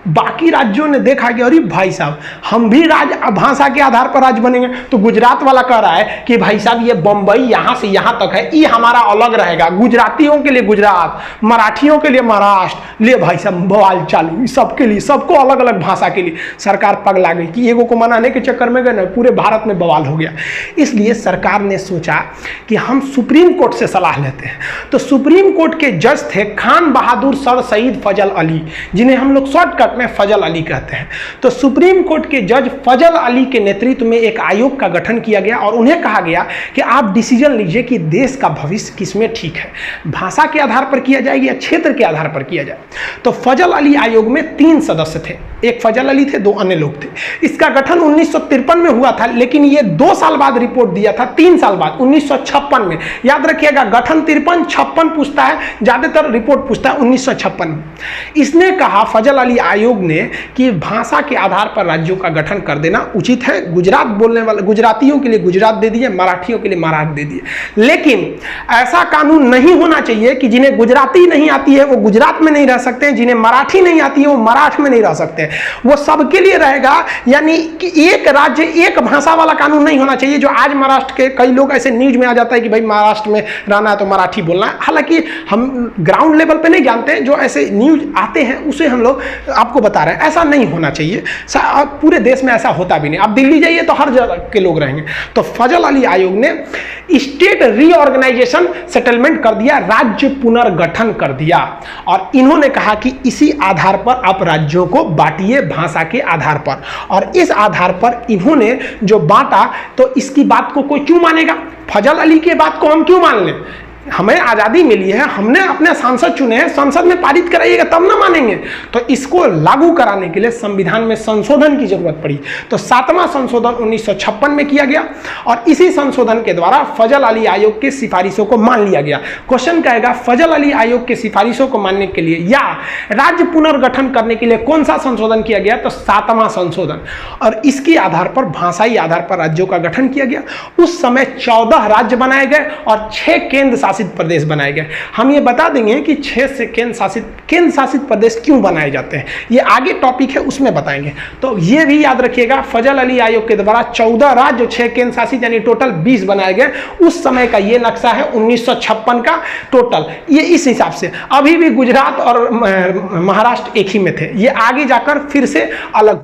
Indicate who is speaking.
Speaker 1: बाकी राज्यों ने देखा कि अरे भाई साहब हम भी भाषा के आधार पर राज्य बनेंगे। तो गुजरात वाला कह रहा है कि भाई साहब ये बंबई यहाँ से यहाँ तक है, ये हमारा अलग रहेगा, गुजरातियों के लिए गुजरात, मराठियों के लिए महाराष्ट्र। ले भाई साहब बवाल चालू, सबके लिए, सबको अलग अलग भाषा के लिए। सरकार पगला गई कि एगो को मनाने के चक्कर में गए ना, पूरे भारत में बवाल हो गया। इसलिए सरकार ने सोचा कि हम सुप्रीम कोर्ट से सलाह लेते हैं। तो सुप्रीम कोर्ट के जज थे खान बहादुर सर सईद फजल अली, जिन्हें हम लोग शॉर्टकट में फजल अली कहते हैं। तो सुप्रीम कोर्ट के जज फजल अली के नेतृत्व में एक आयोग का गठन किया गया और उन्हें कहा गया कि आप डिसीजन लीजिए कि देश का भविष्य किसमें ठीक है, भाषा के आधार पर किया जाए या क्षेत्र के आधार पर किया जाए। तो फजल अली आयोग में 3 सदस्य थे, एक फजल अली थे, 2 अन्य लोग थे। इसका गठन 1953 में हुआ था, लेकिन ये 2 साल बाद रिपोर्ट दिया था, 3 साल बाद 1956 में। याद रखिएगा, गठन 53-56 पूछता है, ज्यादातर रिपोर्ट पूछता है 1956 में। इसने कहा फजल अली आयोग ने कि भाषा के आधार पर राज्यों का गठन कर देना उचित है। गुजरात बोलने वाले गुजरातियों के लिए गुजरात दे दिए, मराठियों के लिए महाराष्ट्र दे दिए। लेकिन ऐसा कानून नहीं होना चाहिए कि जिन्हें गुजराती नहीं आती है वो गुजरात में नहीं रह सकते हैं, जिन्हें मराठी नहीं आती है वो मराठ में नहीं रह सकते हैं। वो सबके लिए रहेगा, यानी कि एक राज्य एक भाषा वाला कानून नहीं होना चाहिए। जो आज महाराष्ट्र के कई लोग ऐसे न्यूज में आ जाता है कि भाई महाराष्ट्र में रहना है तो मराठी बोलना है। हालांकि हम ग्राउंड लेवल पे नहीं जानते, जो ऐसे न्यूज आते हैं उसे हम लोग आपको बता रहे हैं। ऐसा नहीं होना चाहिए, पूरे देश में ऐसा होता भी नहीं। आप दिल्ली जाइए तो हर जगह के लोग रहेंगे। तो फजल अली आयोग ने स्टेट रीऑर्गेनाइजेशन सेटलमेंट कर दिया, राज्य पुनर्गठन कर दिया, और इन्होंने कहा कि इसी आधार पर आप राज्यों को बांटिए भाषा के आधार पर। और इस आधार पर इन्होंने जो बांटा, तो इसकी बात को कोई क्यों मानेगा? फजल अली के बात को हम क्यों मान लें? हमें आज़ादी मिली है, हमने अपने सांसद चुने हैं, संसद में पारित कराइएगा तब ना मानेंगे। तो इसको लागू कराने के लिए संविधान में संशोधन की जरूरत पड़ी। तो 7वां संशोधन 1956 में किया गया और इसी संशोधन के द्वारा फजल अली आयोग की सिफारिशों को मान लिया गया। क्वेश्चन कहेगा फजल अली आयोग की सिफारिशों को मानने के लिए या राज्य पुनर्गठन करने के लिए कौन सा संशोधन किया गया? तो 7वां संशोधन। और इसके आधार पर भाषाई आधार पर राज्यों का गठन किया गया। उस समय 14 राज्य बनाए गए और 6 केंद्र शासित प्रदेश बनाए गए। हम ये बता देंगे कि 6 से केंद्र शासित प्रदेश क्यों बनाए जाते हैं, ये आगे टॉपिक है उसमें बताएंगे। तो ये भी याद रखिएगा, फजल अली आयोग के द्वारा 14 राज्य, 6 केंद्र शासित, यानी टोटल 20 बनाए गए। उस समय का ये नक्शा है 1956 का टोटल। ये इस हिसाब से अभी भी गुजरात और महाराष्ट्र एक ही में थे, ये आगे जाकर फिर से अलग